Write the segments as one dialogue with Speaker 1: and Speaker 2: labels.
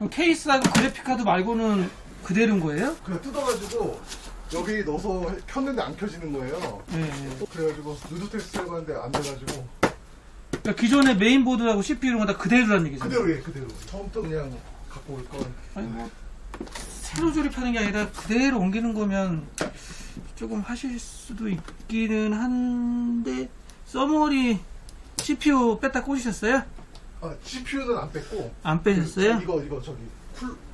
Speaker 1: 그럼 케이스하고 그래픽카드 말고는 그대로인 거예요?
Speaker 2: 그냥 뜯어가지고 여기 넣어서 켰는데 안 켜지는 거예요.
Speaker 1: 네.
Speaker 2: 그래가지고 누드 테스트 해봤는데 안 돼가지고
Speaker 1: 그러니까 기존의 메인보드하고 CPU 이런 거 다 그대로라는 얘기죠?
Speaker 2: 그대로 예 그대로 처음부터 그냥 갖고 올 거.
Speaker 1: 아니 뭐 새로 조립하는 게 아니라 그대로 옮기는 거면 조금 하실 수도 있기는 한데 써머리 CPU 뺐다 꽂으셨어요?
Speaker 2: 아 CPU는 안 뺐고
Speaker 1: 안 빼셨어요?
Speaker 2: 이거 저기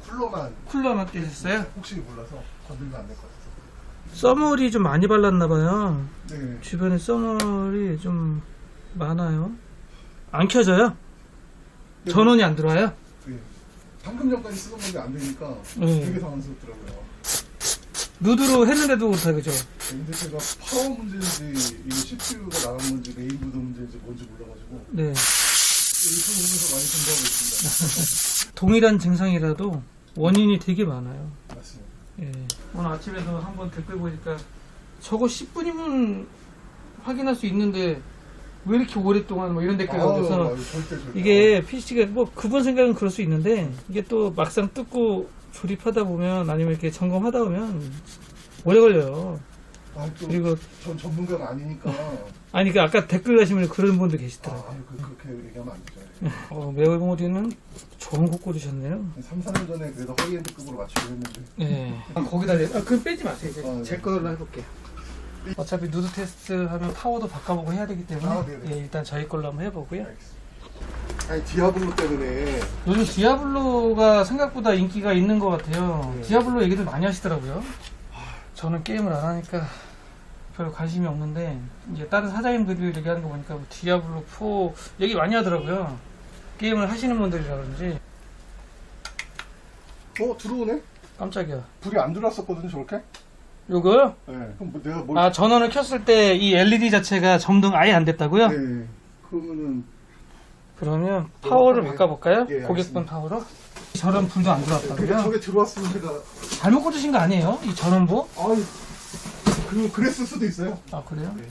Speaker 2: 쿨러만
Speaker 1: 쿨러만 빼셨어요?
Speaker 2: 혹시 몰라서 건들면 안 될 것 같아서.
Speaker 1: 써머리 좀 많이 발랐나봐요.
Speaker 2: 네.
Speaker 1: 주변에 써머리 좀 많아요. 안 켜져요?
Speaker 2: 네.
Speaker 1: 전원이 안 들어와요?
Speaker 2: 네. 방금 전까지 쓰던 건데 안 되니까
Speaker 1: 네.
Speaker 2: 되게 당황스럽더라고요.
Speaker 1: 누드로 했는데도 못하 그죠?
Speaker 2: 근데 제가 파워 문제인지 이 CPU가 나간 건지 메인보드 문제인지 뭔지 몰라가지고
Speaker 1: 네.
Speaker 2: 유튜브 보면서 많이 공부하고 있습니다.
Speaker 1: 동일한 증상이라도 원인이 되게 많아요.
Speaker 2: 맞습니다.
Speaker 1: 예. 오늘 아침에도 한번 댓글 보니까 저거 10분이면 확인할 수 있는데 왜 이렇게 오랫동안 뭐 이런 댓글 나와서
Speaker 2: 절대.
Speaker 1: 이게 PC가 뭐 그분 생각은 그럴 수 있는데 이게 또 막상 뜯고 조립하다 보면 아니면 이렇게 점검하다 보면 오래 걸려요. 그리고
Speaker 2: 전 전문가가 아니니까.
Speaker 1: 아니 그 아까 댓글 다시면 그런 분도 계시더라고요.
Speaker 2: 그렇게 얘기하면 안 되죠.
Speaker 1: 매월모디는 좋은 거 꽂으셨네요.
Speaker 2: 3, 4년 전에 그래도 하이엔드급으로 맞추려 했는데.
Speaker 1: 네. 거기다 그럼 빼지 마세요. 이제
Speaker 2: 네.
Speaker 1: 제 걸로 해볼게요. 어차피 누드 테스트 하면 파워도 바꿔보고 해야 되기 때문에 예, 일단 저희 걸로 한번 해보고요.
Speaker 2: 아니 디아블로 때문에
Speaker 1: 요즘 디아블로가 생각보다 인기가 있는 것 같아요.
Speaker 2: 네.
Speaker 1: 디아블로 얘기들 많이 하시더라고요. 저는 게임을 안 하니까 별 관심이 없는데 이제 다른 사장님들이 얘기하는 거 보니까 뭐 디아블로 4 얘기 많이 하더라고요. 게임을 하시는 분들이라 그런지.
Speaker 2: 들어오네?
Speaker 1: 깜짝이야.
Speaker 2: 불이 안 들어왔었거든요 저렇게?
Speaker 1: 요거요?
Speaker 2: 네. 그럼 뭐 내가 뭘?
Speaker 1: 아, 전원을 켰을 때 이 LED 자체가 점등 아예 안 됐다고요?
Speaker 2: 네. 그러면은
Speaker 1: 그러면 파워를 바꿔볼까요?
Speaker 2: 예,
Speaker 1: 고객분
Speaker 2: 알겠습니다.
Speaker 1: 파워로? 저런 불도 안 들어왔다고요?
Speaker 2: 저게 들어왔으면 제가
Speaker 1: 잘못 꽂으신 거 아니에요? 이 전원부?
Speaker 2: 그랬을 수도 있어요.
Speaker 1: 아, 그래요?
Speaker 2: 네.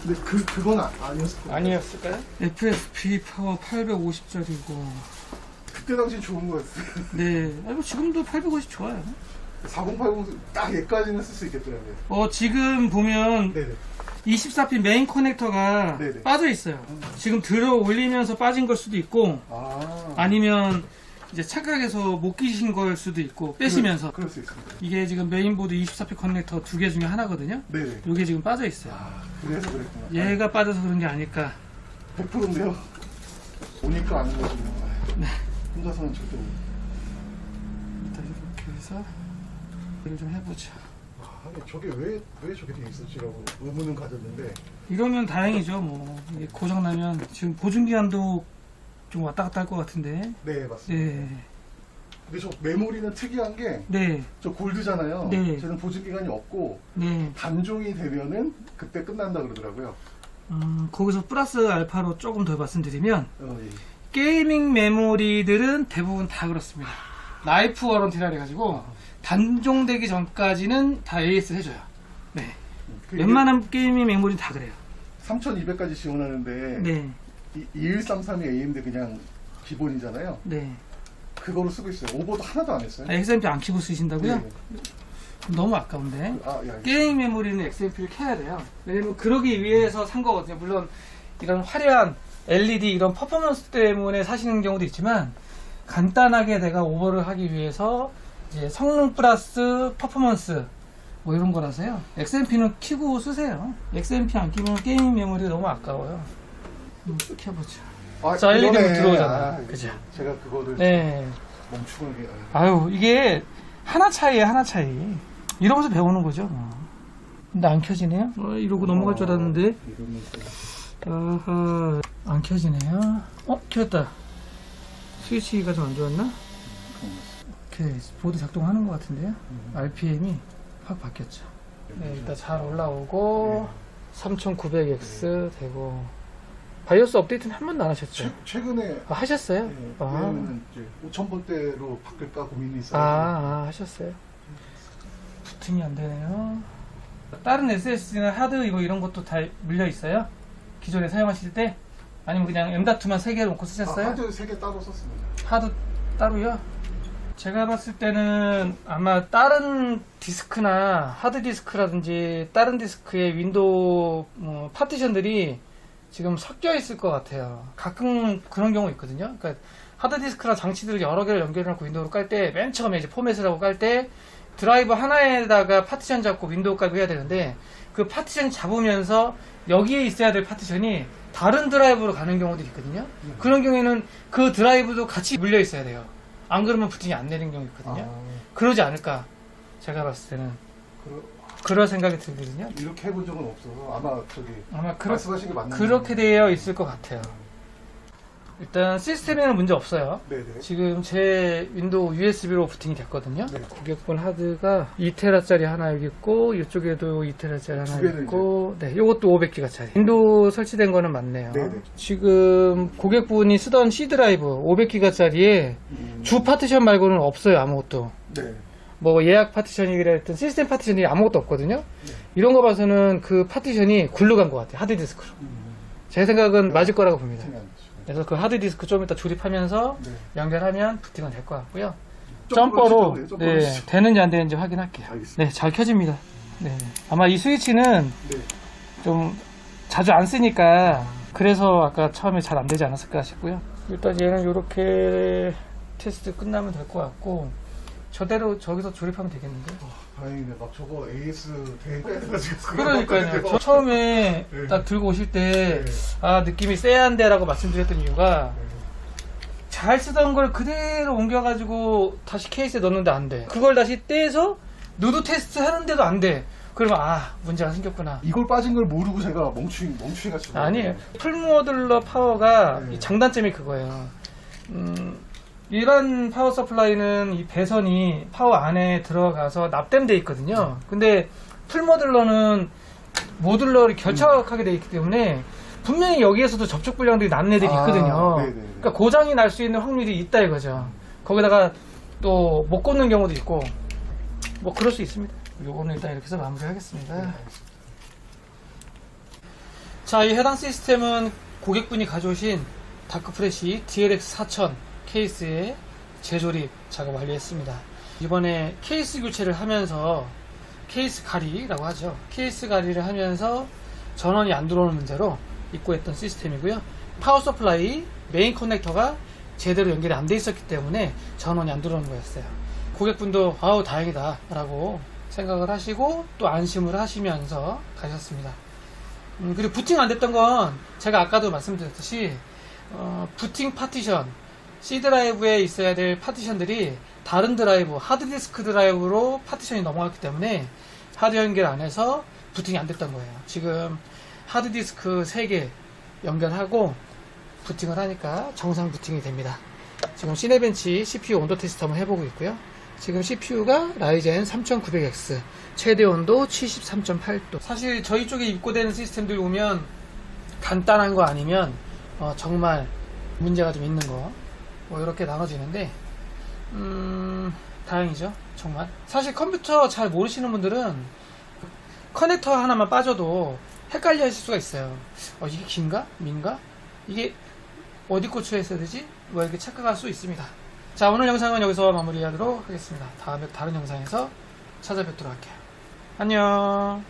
Speaker 2: 근데 그건 아니었을 거예요.
Speaker 1: 아니었을까요? FSP 파워 850짜리고.
Speaker 2: 그때 당시 좋은 거였어요.
Speaker 1: 네. 아니, 뭐 지금도 850 좋아요.
Speaker 2: 4080 딱 얘까지는 쓸 수 있겠더라고요.
Speaker 1: 지금 보면
Speaker 2: 네네.
Speaker 1: 24핀 메인 커넥터가
Speaker 2: 네네.
Speaker 1: 빠져 있어요. 지금 들어 올리면서 빠진 걸 수도 있고, 아니면 이제 착각해서 못 끼신 걸 수도 있고, 빼시면서.
Speaker 2: 그럴 수 있습니다.
Speaker 1: 이게 지금 메인보드 24핀 커넥터 2개 중에 하나거든요.
Speaker 2: 네네.
Speaker 1: 이게 지금 빠져 있어요.
Speaker 2: 그래서 그랬구나.
Speaker 1: 얘가 빠져서 그런 게 아닐까.
Speaker 2: 100%인데요. 오니까 아는 거죠.
Speaker 1: 네.
Speaker 2: 혼자서는 절대 못.
Speaker 1: 일단 이렇게 해서 이걸 좀 해보자.
Speaker 2: 아니 저게 왜 저게 돼 있었지라고 의문은 가졌는데.
Speaker 1: 이러면 다행이죠. 뭐 이게 고장 나면 지금 보증 기간도 좀 왔다 갔다 할 것 같은데.
Speaker 2: 네 맞습니다.
Speaker 1: 네.
Speaker 2: 근데 저 메모리는 특이한 게 저
Speaker 1: 네.
Speaker 2: 골드잖아요.
Speaker 1: 네.
Speaker 2: 쟤는 보증 기간이 없고
Speaker 1: 네.
Speaker 2: 단종이 되면은 그때 끝난다 그러더라고요.
Speaker 1: 거기서 플러스 알파로 조금 더 말씀드리면
Speaker 2: 예.
Speaker 1: 게이밍 메모리들은 대부분 다 그렇습니다. 라이프 워런티라 해가지고 단종되기 전까지는 다 AS 해줘요. 네. 웬만한 게이밍 메모리는 다 그래요.
Speaker 2: 3200까지 지원하는데
Speaker 1: 네.
Speaker 2: 2133이 AMD 그냥 기본이잖아요.
Speaker 1: 네.
Speaker 2: 그거로 쓰고 있어요. 오버도 하나도 안 했어요.
Speaker 1: XMP 안 키고 쓰신다고요?
Speaker 2: 네.
Speaker 1: 너무 아까운데.
Speaker 2: 예.
Speaker 1: 게임 메모리는 XMP를 켜야 돼요. 왜냐면 그러기 위해서 산 거거든요. 물론 이런 화려한 LED 이런 퍼포먼스 때문에 사시는 경우도 있지만 간단하게 내가 오버를 하기 위해서 이제 성능 플러스 퍼포먼스 뭐 이런 거라서요. XMP는 켜고 쓰세요. XMP 안 끼면 게임 메모리 너무 아까워요. 켜보자. 자, LED 로 들어오잖아. 그죠?
Speaker 2: 제가 그거를
Speaker 1: 네.
Speaker 2: 멈추고 이게
Speaker 1: 아유, 이게 하나 차이에요, 하나 차이. 이러면서 배우는 거죠. 근데 안 켜지네요? 이러고 넘어갈 줄 알았는데. 아하, 안 켜지네요. 켰다. 스위치가 좀 안 좋았나? 오케이, 보드 작동하는 것 같은데요? RPM이 확 바뀌었죠. 네, 일단 잘 올라오고, 3900X 되고, 바이오스 업데이트는 한 번도 안 하셨죠?
Speaker 2: 최근에
Speaker 1: 하셨어요?
Speaker 2: 왜냐면 이제 5000번대로 바꿀까 고민이 있어요.
Speaker 1: 하셨어요? 부팅이 안 되네요. 다른 SSD나 하드 이런 것도 다 물려 있어요? 기존에 사용하실 때? 아니면 그냥 M.2만 3개 놓고 쓰셨어요?
Speaker 2: 하드 3개 따로 썼습니다.
Speaker 1: 하드 따로요? 제가 봤을 때는 아마 다른 디스크나 하드디스크라든지 다른 디스크의 윈도우 파티션들이 지금 섞여 있을 것 같아요. 가끔 그런 경우 있거든요. 그러니까 하드디스크랑 장치들을 여러 개를 연결해놓고 윈도우로 깔 때 맨 처음에 이제 포맷을 하고 깔 때 드라이브 하나에다가 파티션 잡고 윈도우 깔고 해야 되는데 그 파티션 잡으면서 여기에 있어야 될 파티션이 다른 드라이브로 가는 경우도 있거든요. 그런 경우에는 그 드라이브도 같이 물려 있어야 돼요. 안 그러면 부팅이 안 되는 경우 있거든요. 그러지 않을까 제가 봤을 때는 그런 생각이 들거든요.
Speaker 2: 이렇게 해본 적은 없어서 아마
Speaker 1: 아마
Speaker 2: 말씀하신 게 맞는
Speaker 1: 그렇게 되어 있을 것 같아요. 일단 시스템에는 문제 없어요.
Speaker 2: 네네.
Speaker 1: 지금 제 윈도우 USB로 부팅이 됐거든요.
Speaker 2: 네.
Speaker 1: 고객분 하드가 2테라짜리 하나 여기 있고 이쪽에도 2테라짜리 하나
Speaker 2: 두 개는
Speaker 1: 있고 네, 요것도 500기가짜리. 윈도우 설치된 거는 맞네요.
Speaker 2: 네네.
Speaker 1: 지금 고객분이 쓰던 C 드라이브 500기가짜리에 주 파티션 말고는 없어요. 아무것도.
Speaker 2: 네.
Speaker 1: 뭐 예약 파티션이라 했던 시스템 파티션이 아무것도 없거든요. 이런 거 봐서는 그 파티션이 굴러 간 것 같아요. 하드디스크로. 제 생각은 맞을 거라고 봅니다. 그래서 그 하드디스크 좀 이따 조립하면서
Speaker 2: 네.
Speaker 1: 연결하면 부팅은 될 것 같고요.
Speaker 2: 점퍼로
Speaker 1: 점퍼로
Speaker 2: 시죠.
Speaker 1: 네,
Speaker 2: 시죠.
Speaker 1: 되는지 안 되는지 확인할게요.
Speaker 2: 알겠습니다.
Speaker 1: 네, 잘 켜집니다. 네, 아마 이 스위치는
Speaker 2: 네.
Speaker 1: 좀 자주 안 쓰니까 그래서 아까 처음에 잘 안 되지 않았을까 싶고요. 일단 얘는 이렇게 테스트 끝나면 될 것 같고 저대로 저기서 조립하면 되겠는데.
Speaker 2: 다행이네. 막 저거 AS 대가지고
Speaker 1: 그러니까요. 저 처음에
Speaker 2: 네.
Speaker 1: 딱 들고 오실 때
Speaker 2: 네.
Speaker 1: 아 느낌이 쎄한데 라고 말씀드렸던 이유가 잘 쓰던 걸 그대로 옮겨가지고 다시 케이스에 넣는데 안 돼. 그걸 다시 떼서 누드 테스트 하는데도 안 돼. 그러면 아 문제가 생겼구나.
Speaker 2: 이걸 빠진 걸 모르고 제가 멍충이 같이
Speaker 1: 아니에요. 풀모듈러 파워가
Speaker 2: 네.
Speaker 1: 이 장단점이 그거예요. 일반 파워 서플라이는 이 배선이 파워 안에 들어가서 납땜돼 있거든요. 근데 풀모듈러는 모듈러를 결착하게 돼 있기 때문에 분명히 여기에서도 접촉 불량들이 나는 애들이 있거든요.
Speaker 2: 네네.
Speaker 1: 그러니까 고장이 날 수 있는 확률이 있다 이거죠. 거기다가 또 못 꽂는 경우도 있고 뭐 그럴 수 있습니다. 요거는 일단 이렇게 해서 마무리하겠습니다. 자, 이 해당 시스템은 고객분이 가져오신 다크프레시 DLX 4000 케이스에 재조립 작업 완료했습니다. 이번에 케이스 교체를 하면서 케이스 가리라고 하죠. 케이스 가리를 하면서 전원이 안 들어오는 문제로 입고했던 시스템이고요. 파워 서플라이 메인 커넥터가 제대로 연결이 안 돼 있었기 때문에 전원이 안 들어오는 거였어요. 고객분도 아우 다행이다 라고 생각을 하시고 또 안심을 하시면서 가셨습니다. 그리고 부팅 안 됐던 건 제가 아까도 말씀드렸듯이 부팅 파티션 C 드라이브에 있어야 될 파티션들이 다른 드라이브, 하드디스크 드라이브로 파티션이 넘어갔기 때문에 하드 연결 안 해서 부팅이 안 됐던 거예요. 지금 하드디스크 3개 연결하고 부팅을 하니까 정상 부팅이 됩니다. 지금 시네벤치 CPU 온도 테스트 한번 해보고 있고요. 지금 CPU가 라이젠 3900X, 최대 온도 73.8도. 사실 저희 쪽에 입고되는 시스템들 보면 간단한 거 아니면 정말 문제가 좀 있는 거 뭐 이렇게 나눠지는데 다행이죠. 정말 사실 컴퓨터 잘 모르시는 분들은 커넥터 하나만 빠져도 헷갈려 하실 수가 있어요. 이게 긴가? 민가? 이게 어디 꽂혀 있어야 되지? 뭐 이렇게 착각할 수 있습니다. 자, 오늘 영상은 여기서 마무리하도록 하겠습니다. 다음에 다른 영상에서 찾아뵙도록 할게요. 안녕.